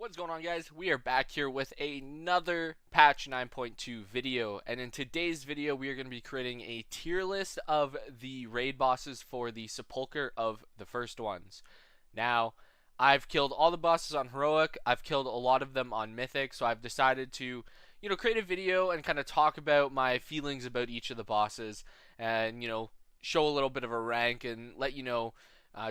What's going on, guys? We are back here with another patch 9.2 video, and in today's video we are going to be creating a tier list of the raid bosses for the Sepulcher of the first ones. Now, I've killed all the bosses on Heroic, I've killed a lot of them on Mythic, so I've decided to, create a video and kind of talk about my feelings about each of the bosses and, show a little bit of a rank and let you know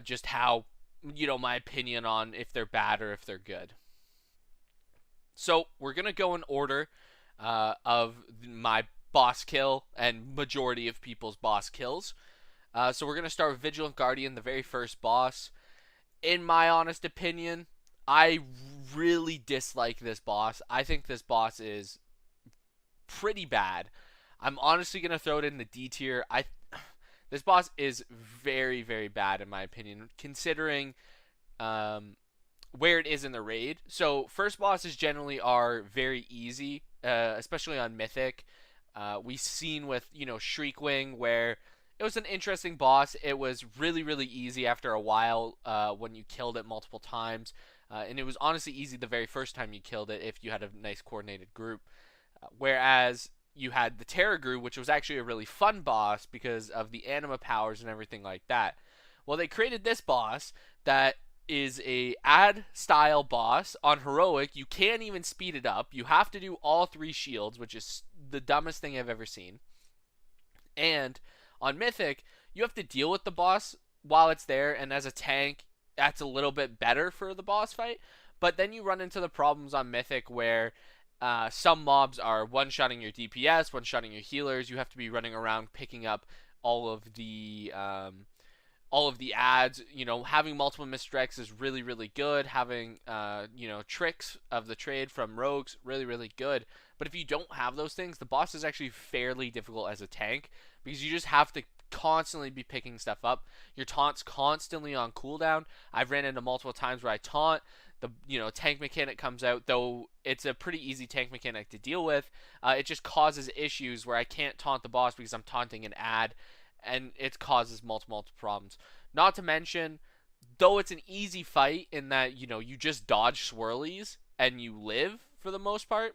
just how, my opinion on if they're bad or if they're good. So we're going to go in order of my boss kill and majority of people's boss kills. So we're going to start with Vigilant Guardian, the very first boss. In my honest opinion, I really dislike this boss. I think this boss is pretty bad. I'm honestly going to throw it in the D tier. This boss is very, very bad in my opinion, considering where it is in the raid. So first bosses generally are very easy, especially on Mythic. We've seen with, Shriekwing, where it was an interesting boss. It was really, really easy after a while when you killed it multiple times. And it was honestly easy the very first time you killed it if you had a nice coordinated group. Whereas you had the Terragru, which was actually a really fun boss because of the anima powers and everything like that. Well, they created this boss that is a ad style boss. On Heroic, you can't even speed it up. You have to do all 3 shields, which is the dumbest thing I've ever seen. And on Mythic, you have to deal with the boss while it's there, and as a tank, that's a little bit better for the boss fight. But then you run into the problems on Mythic where some mobs are one-shotting your DPS, one-shotting your healers. You have to be running around picking up all of the ads. Having multiple misdirects is really, really good. Having tricks of the trade from rogues, really, really good. But if you don't have those things, the boss is actually fairly difficult as a tank because you just have to constantly be picking stuff up. Your taunt's constantly on cooldown. I've ran into multiple times where I taunt, the tank mechanic comes out, though it's a pretty easy tank mechanic to deal with. It just causes issues where I can't taunt the boss because I'm taunting an ad, and it causes multiple problems. Not to mention, though it's an easy fight in that, you just dodge swirlies and you live for the most part,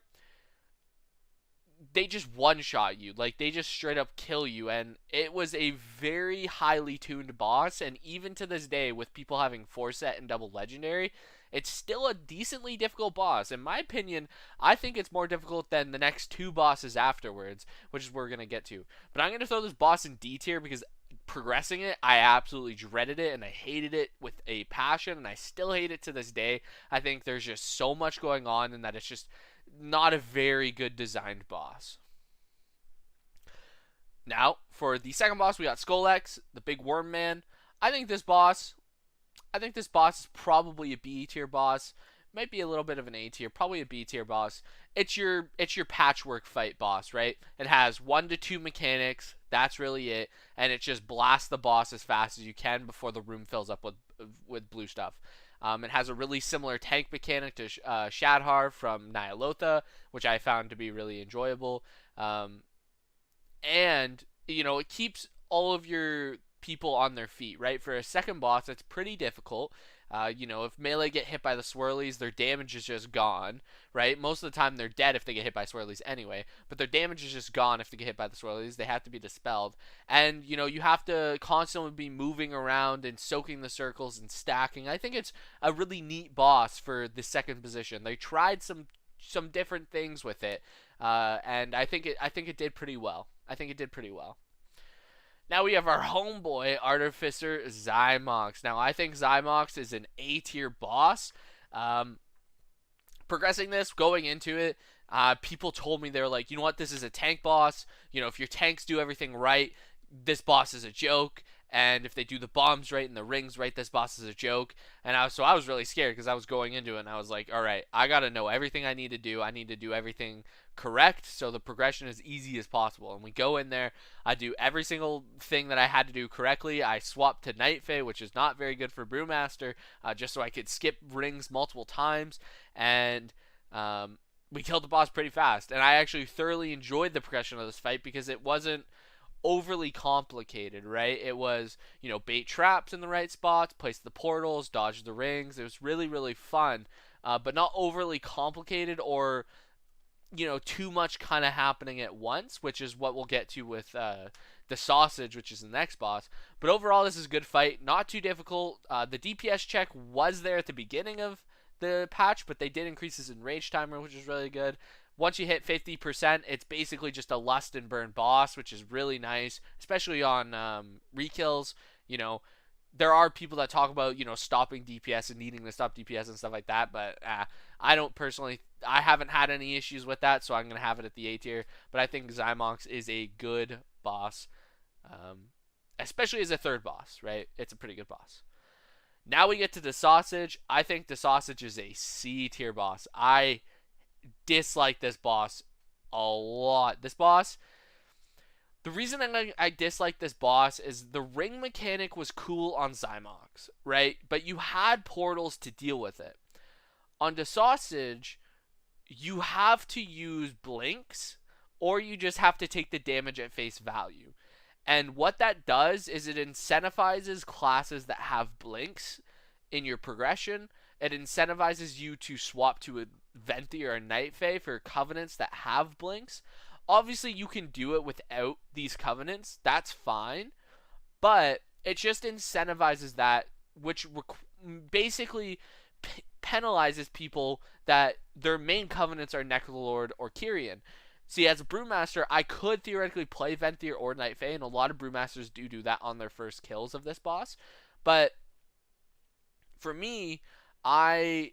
they just one-shot you. Like, they just straight up kill you, and it was a very highly tuned boss, and even to this day, with people having 4-set and double legendary, it's still a decently difficult boss. In my opinion, I think it's more difficult than the next 2 bosses afterwards, which is what we're going to get to. But I'm going to throw this boss in D tier because progressing it, I absolutely dreaded it, and I hated it with a passion, and I still hate it to this day. I think there's just so much going on, and that it's just not a very good designed boss. Now, for the second boss, we got Skull-X, the big worm man. I think this boss is probably a B tier boss. Might be a little bit of an A tier, probably a B tier boss. It's your patchwork fight boss, right? It has 1 to 2 mechanics. That's really it, and it just blasts the boss as fast as you can before the room fills up with blue stuff. It has a really similar tank mechanic to Shadhar from Nyalotha, which I found to be really enjoyable. And, it keeps all of your people on their feet, right? For a second boss, it's pretty difficult. If melee get hit by the swirlies, their damage is just gone, right? Most of the time, they're dead if they get hit by swirlies anyway, but their damage is just gone if they get hit by the swirlies. They have to be dispelled. And, you have to constantly be moving around and soaking the circles and stacking. I think it's a really neat boss for the second position. They tried some different things with it, and I think it did pretty well. Now we have our homeboy, Artificer Zymox. Now, I think Zymox is an A-tier boss. Progressing this, going into it, people told me, they were like, you know what, this is a tank boss. If your tanks do everything right, this boss is a joke. And if they do the bombs right and the rings right, this boss is a joke. And I was really scared because I was going into it and I was like, all right, I got to know everything I need to do. I need to do everything correct so the progression is easy as possible. And we go in there, I do every single thing that I had to do correctly. I swapped to Night Fae, which is not very good for Brewmaster, just so I could skip rings multiple times. And we killed the boss pretty fast. And I actually thoroughly enjoyed the progression of this fight because it wasn't overly complicated, right? It was, bait traps in the right spots, place the portals, dodge the rings. It was really, really fun. but not overly complicated or too much kind of happening at once, which is what we'll get to with the sausage, which is the next boss. But overall, this is a good fight, not too difficult. The DPS check was there at the beginning of the patch, but they did increase his enrage timer, which is really good. Once you hit 50%, it's basically just a lust and burn boss, which is really nice, especially on rekills. There are people that talk about stopping DPS and needing to stop DPS and stuff like that, but I don't personally. I haven't had any issues with that, so I'm gonna have it at the A tier. But I think Zymox is a good boss, especially as a third boss. Right? It's a pretty good boss. Now we get to the sausage. I think the sausage is a C tier boss. I dislike this boss a lot. This boss. The reason I dislike this boss is the ring mechanic was cool on Zymox, right? But you had portals to deal with it. On the sausage, you have to use blinks, or you just have to take the damage at face value. And what that does is it incentivizes classes that have blinks in your progression. It incentivizes you to swap to a Venti or a Night Fae for covenants that have blinks. Obviously, you can do it without these covenants. That's fine. But it just incentivizes that, which basically penalizes people that their main covenants are Necrolord or Kyrian. See, as a Brewmaster, I could theoretically play Venthyr or Night Fae, and a lot of Brewmasters do that on their first kills of this boss. But for me, I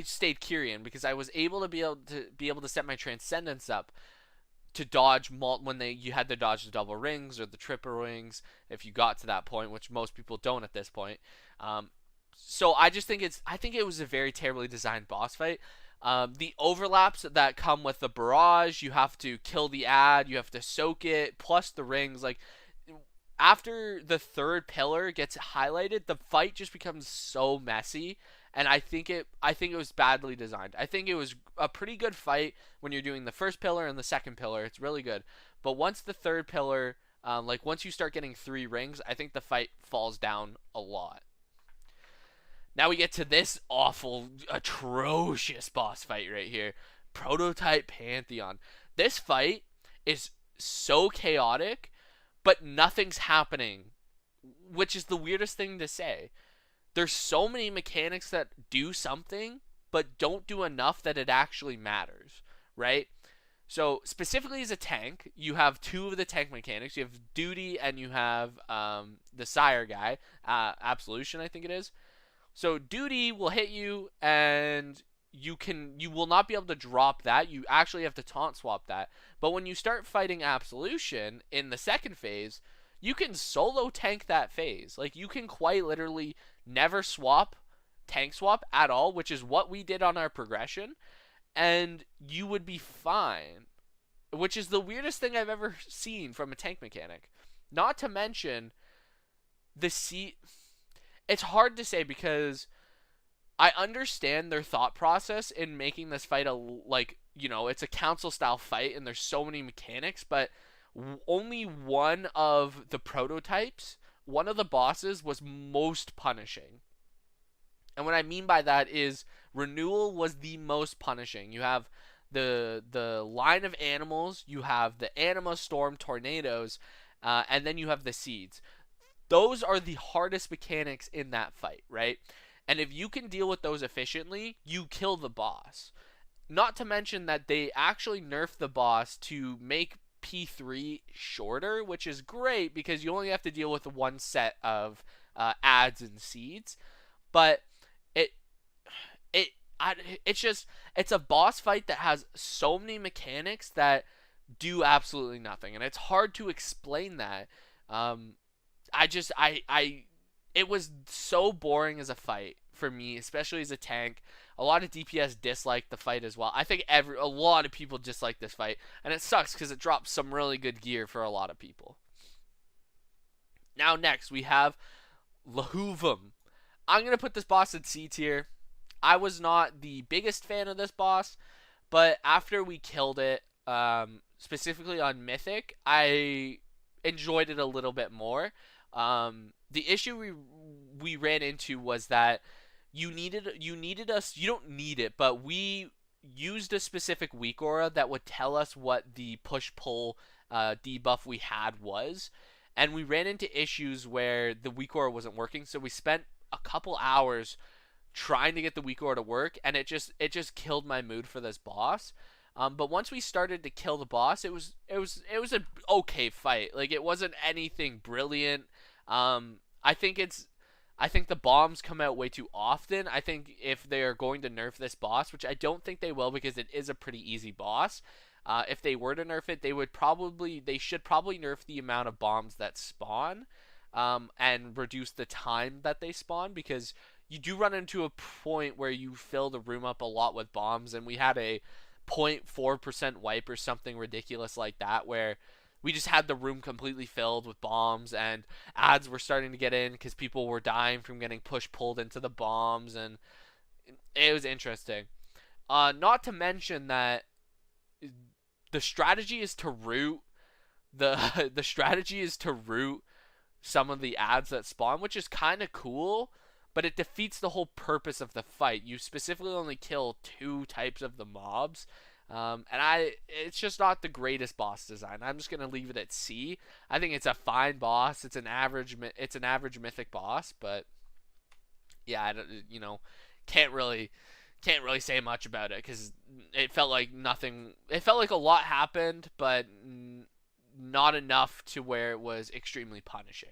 stayed Kyrian because I was able to set my Transcendence up to dodge when you had to dodge the double rings or the triple rings if you got to that point, which most people don't at this point. So I just think it was a very terribly designed boss fight. The overlaps that come with the barrage, you have to kill the ad, you have to soak it, plus the rings. Like, after the third pillar gets highlighted, the fight just becomes so messy, and I think it was badly designed. I think it was a pretty good fight when you're doing the first pillar and the second pillar. It's really good. But once the third pillar, once you start getting 3 rings, I think the fight falls down a lot. Now we get to this awful, atrocious boss fight right here. Prototype Pantheon. This fight is so chaotic, but nothing's happening, which is the weirdest thing to say. There's so many mechanics that do something, but don't do enough that it actually matters, right? So, specifically as a tank, you have 2 of the tank mechanics. You have Duty and you have the Sire guy, Absolution, I think it is. So Duty will hit you, and you will not be able to drop that. You actually have to taunt swap that. But when you start fighting Absolution in the second phase, you can solo tank that phase. Like, you can quite literally never tank swap at all, which is what we did on our progression, and you would be fine. Which is the weirdest thing I've ever seen from a tank mechanic. Not to mention it's hard to say because I understand their thought process in making this fight it's a council style fight and there's so many mechanics, but only one of the prototypes, one of the bosses, was most punishing. And what I mean by that is Renewal was the most punishing. You have the line of animals, you have the Anima Storm Tornadoes, and then you have the seeds. Those are the hardest mechanics in that fight, right? And if you can deal with those efficiently, you kill the boss. Not to mention that they actually nerfed the boss to make P3 shorter, which is great because you only have to deal with one set of ads and seeds. But it's a boss fight that has so many mechanics that do absolutely nothing, and it's hard to explain that. It was so boring as a fight for me, especially as a tank. A lot of DPS disliked the fight as well. I think a lot of people dislike this fight, and it sucks because it drops some really good gear for a lot of people. Now next, we have Lahuvum. I'm going to put this boss in C tier. I was not the biggest fan of this boss, but after we killed it, specifically on Mythic, I enjoyed it a little bit more. The issue we ran into was that you needed us. You don't need it, but we used a specific weak aura that would tell us what the push pull debuff we had was, and we ran into issues where the weak aura wasn't working. So we spent a couple hours trying to get the weak aura to work, and it just killed my mood for this boss. But once we started to kill the boss, it was an okay fight. Like, it wasn't anything brilliant. I think the bombs come out way too often. I think if they are going to nerf this boss, which I don't think they will because it is a pretty easy boss, if they were to nerf it, they should probably nerf the amount of bombs that spawn, and reduce the time that they spawn, because you do run into a point where you fill the room up a lot with bombs, and we had a 0.4% wipe or something ridiculous like that, where we just had the room completely filled with bombs, and ads were starting to get in because people were dying from getting pulled into the bombs, and it was interesting. Not to mention that the strategy is to root the strategy is to root some of the ads that spawn, which is kind of cool, but it defeats the whole purpose of the fight. You specifically only kill 2 types of the mobs, it's just not the greatest boss design. I'm just gonna leave it at C. I think it's a fine boss. It's an average mythic boss, but yeah, can't really say much about it because it felt like nothing. It felt like a lot happened, but not enough to where it was extremely punishing.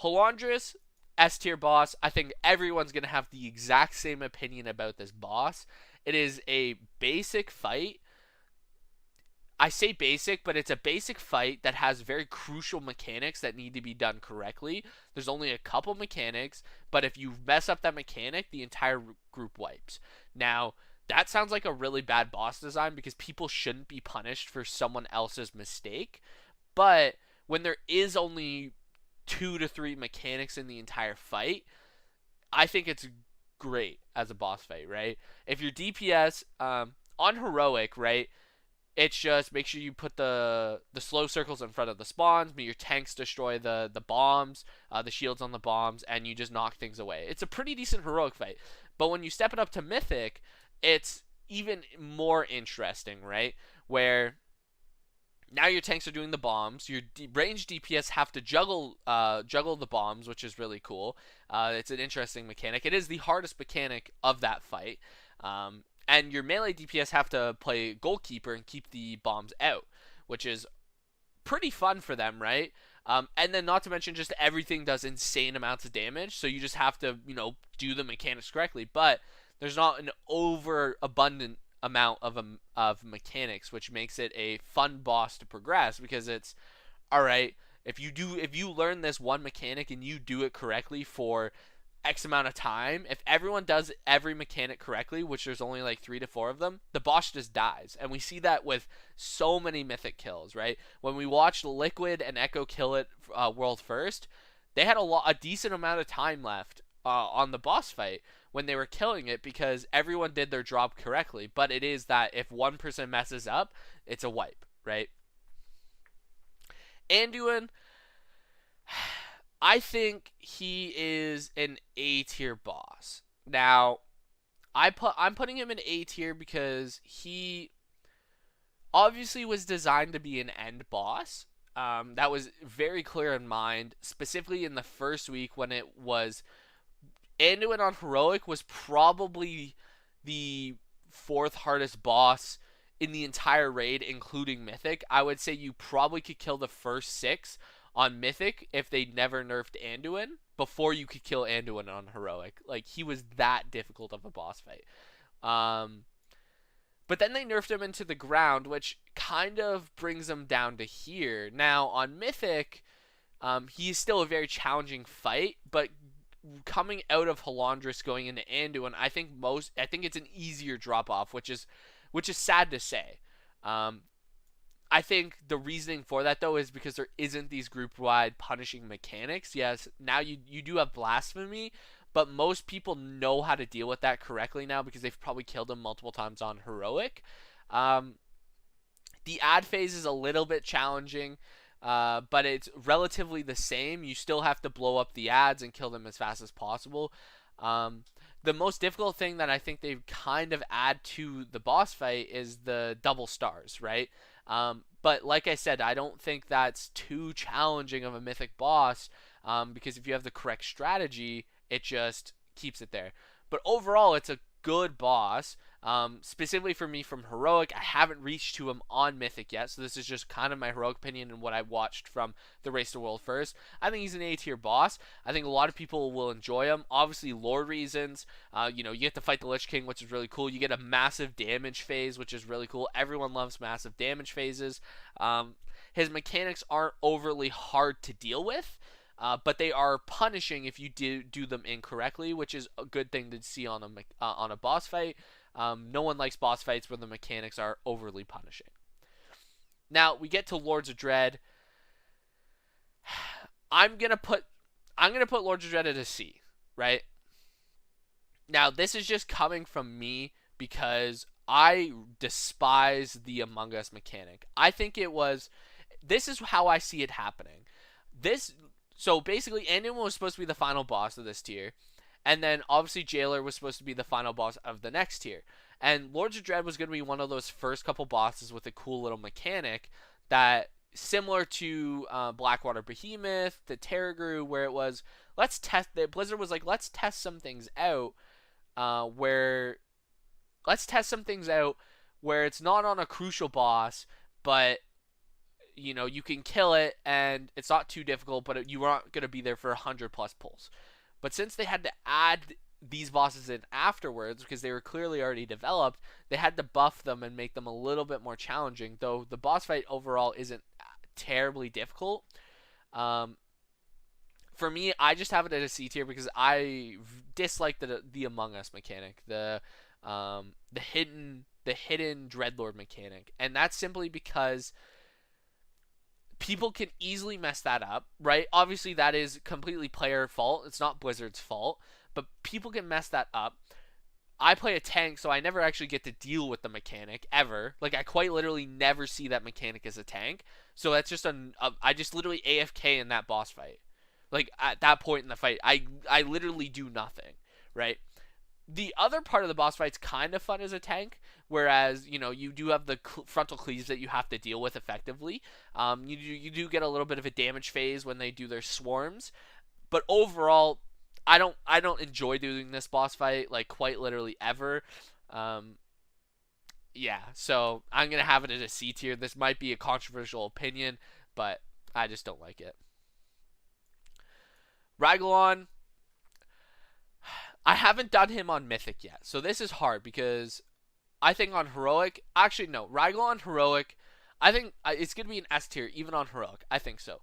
Halandris, S tier boss. I think everyone's going to have the exact same opinion about this boss. It is a basic fight. I say basic, but it's a basic fight that has very crucial mechanics that need to be done correctly. There's only a couple mechanics, but if you mess up that mechanic, the entire group wipes. Now, that sounds like a really bad boss design because people shouldn't be punished for someone else's mistake. But when there is only 2 to 3 mechanics in the entire fight, I think it's great as a boss fight, right? If your DPS on heroic, right, it's just make sure you put the slow circles in front of the spawns, but your tanks destroy the bombs, the shields on the bombs, and you just knock things away. It's a pretty decent heroic fight. But when you step it up to mythic, it's even more interesting, right? Where now your tanks are doing the bombs. Your ranged DPS have to juggle the bombs, which is really cool. It's an interesting mechanic. It is the hardest mechanic of that fight. And your melee DPS have to play goalkeeper and keep the bombs out, which is pretty fun for them, right? And then not to mention just everything does insane amounts of damage, so you just have to, do the mechanics correctly. But there's not an overabundant amount of mechanics, which makes it a fun boss to progress, because it's all right if you learn this one mechanic and you do it correctly for X amount of time. If everyone does every mechanic correctly, which there's only like 3 to 4 of them, the boss just dies. And we see that with so many mythic kills, right? When we watched Liquid and Echo kill it world first, they had a decent amount of time left on the boss fight when they were killing it, because everyone did their job correctly. But it is that if one person messes up, it's a wipe, right? Anduin, I think he is an A tier boss. Now, I'm putting him in A tier because he obviously was designed to be an end boss. That was very clear in mind, specifically in the first week when it was Anduin on heroic was probably the 4th hardest boss in the entire raid, including mythic. I would say you probably could kill the first 6 on mythic if they never nerfed Anduin before you could kill Anduin on heroic. Like, he was that difficult of a boss fight. But then they nerfed him into the ground, which kind of brings him down to here. Now, on mythic, he's still a very challenging fight, but coming out of Halandris going into Anduin, I think it's an easier drop off, which is sad to say. I think the reasoning for that, though, is because there isn't these group-wide punishing mechanics. Yes, now you do have Blasphemy, but most people know how to deal with that correctly now because they've probably killed him multiple times on Heroic. The ad phase is a little bit challenging, but it's relatively the same. You still have to blow up the ads and kill them as fast as possible. Um, the most difficult thing that I think they kind of add to the boss fight is the double stars, right? But like I said, I don't think that's too challenging of a mythic boss, because if you have the correct strategy, it just keeps it there. But overall, it's a good boss. Specifically for me from Heroic, I haven't reached to him on Mythic yet, so this is just kind of my Heroic opinion and what I watched from the Race to World first. I think he's an A tier boss. I think a lot of people will enjoy him. Obviously, lore reasons. You get to fight the Lich King, which is really cool. You get a massive damage phase, which is really cool. Everyone loves massive damage phases. His mechanics aren't overly hard to deal with. But they are punishing if you do them incorrectly, which is a good thing to see on a boss fight. No one likes boss fights where the mechanics are overly punishing. Now we get to Lords of Dread. I'm gonna put Lords of Dread at a C, right? Now this is just coming from me because I despise the Among Us mechanic. I think this is how I see it happening. So basically, Anduin was supposed to be the final boss of this tier, and then obviously Jailer was supposed to be the final boss of the next tier. And Lords of Dread was going to be one of those first couple bosses with a cool little mechanic that, similar to Blackwater Behemoth, the Terragru, where it was, Blizzard was like, let's test some things out, where it's not on a crucial boss, but you can kill it and it's not too difficult, but you aren't going to be there for 100 plus pulls. But since they had to add these bosses in afterwards, because they were clearly already developed, they had to buff them and make them a little bit more challenging, though the boss fight overall isn't terribly difficult. For me, I just have it at a C tier because I dislike the Among Us mechanic, the hidden Dreadlord mechanic, and that's simply because people can easily mess that up, right? Obviously, that is completely player fault. It's not Blizzard's fault, but people can mess that up. I play a tank, so I never actually get to deal with the mechanic ever. Like, I quite literally never see that mechanic as a tank. So that's just I just literally AFK in that boss fight. Like, at that point in the fight, I literally do nothing, right? The other part of the boss fight's kind of fun as a tank, whereas, you do have the frontal cleaves that you have to deal with effectively. You do get a little bit of a damage phase when they do their swarms, but overall, I don't enjoy doing this boss fight, like, quite literally ever. Yeah, so I'm gonna have it as a C tier. This might be a controversial opinion, but I just don't like it. Raglan, I haven't done him on Mythic yet, so this is hard because I think on Heroic, actually no, Raglan on Heroic, I think it's going to be an S tier even on Heroic. I think so.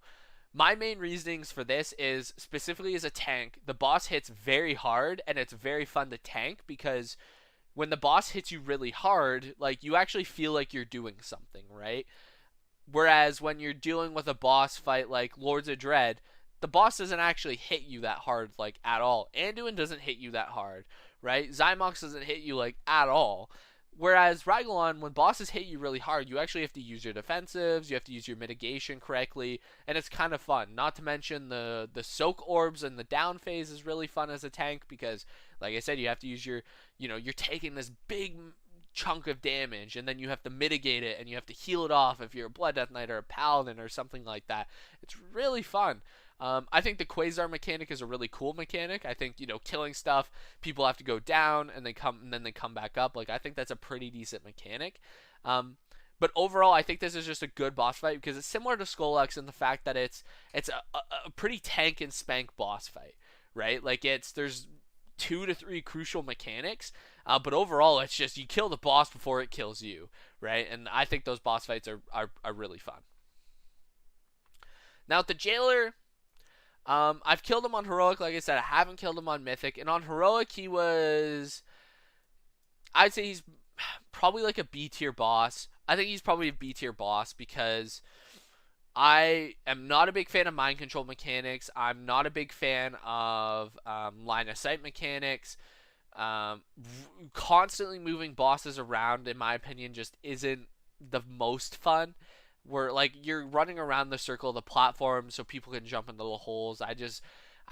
My main reasonings for this is, specifically as a tank, the boss hits very hard and it's very fun to tank because when the boss hits you really hard, like, you actually feel like you're doing something, right? Whereas when you're dealing with a boss fight like Lords of Dread, the boss doesn't actually hit you that hard, like, at all. Anduin doesn't hit you that hard, right? Zymox doesn't hit you, like, at all. Whereas Raglan, when bosses hit you really hard, you actually have to use your defensives, you have to use your mitigation correctly, and it's kind of fun. Not to mention the soak orbs and the down phase is really fun as a tank because, like I said, you have to use you're taking this big chunk of damage and then you have to mitigate it and you have to heal it off if you're a Blood Death Knight or a Paladin or something like that. It's really fun. I think the Quasar mechanic is a really cool mechanic. I think, killing stuff, people have to go down and then they come back up. Like, I think that's a pretty decent mechanic. But overall, I think this is just a good boss fight because it's similar to Skullux in the fact that it's a pretty tank and spank boss fight, right? Like, there's 2 to 3 crucial mechanics, but overall, it's just you kill the boss before it kills you, right? And I think those boss fights are really fun. Now, the Jailer, I've killed him on Heroic, like I said. I haven't killed him on Mythic. And on Heroic, I'd say he's probably like a B tier boss. I think he's probably a B tier boss because I am not a big fan of mind control mechanics. I'm not a big fan of line of sight mechanics. Constantly moving bosses around, in my opinion, just isn't the most fun. Where, like, you're running around the circle of the platform so people can jump into the holes. I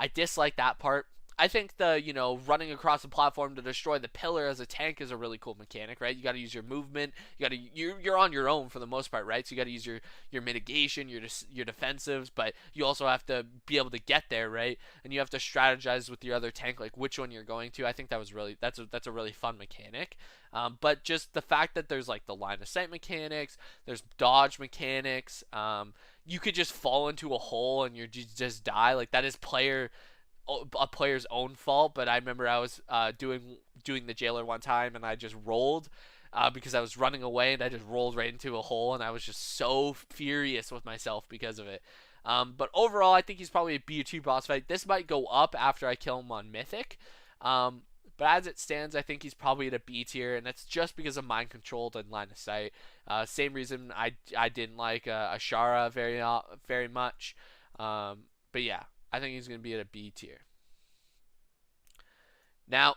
dislike that part. I think the, running across the platform to destroy the pillar as a tank is a really cool mechanic, right? You got to use your movement. You're on your own for the most part, right? So you got to use your mitigation, your defensives, but you also have to be able to get there, right? And you have to strategize with your other tank, like which one you're going to. I think that's a really fun mechanic. But just the fact that there's like the line of sight mechanics, there's dodge mechanics. You could just fall into a hole and you just die. Like that is a player's own fault. But I remember I was doing the jailer one time and I just rolled because I was running away and I just rolled right into a hole and I was just so furious with myself because of it. But overall, I think he's probably a B2 boss fight. This might go up after I kill him on Mythic. But as it stands, I think he's probably at a B tier, and that's just because of mind controlled and line of sight. Same reason I didn't like Ashara very much. But yeah, I think he's going to be at a B tier. Now,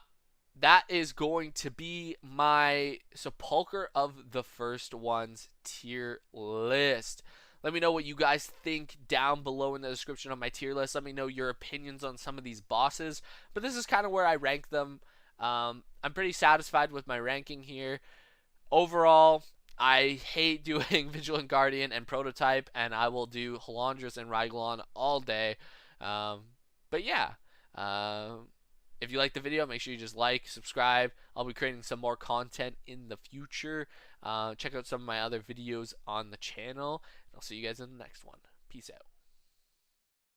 that is going to be my Sepulcher of the First Ones tier list. Let me know what you guys think down below in the description of my tier list. Let me know your opinions on some of these bosses. But this is kind of where I rank them. I'm pretty satisfied with my ranking here. Overall, I hate doing Vigilant Guardian and Prototype, and I will do Halandras and Rygulon all day. But yeah, if you like the video, make sure you just like, subscribe. I'll be creating some more content in the future. Check out some of my other videos on the channel. I'll see you guys in the next one. Peace out.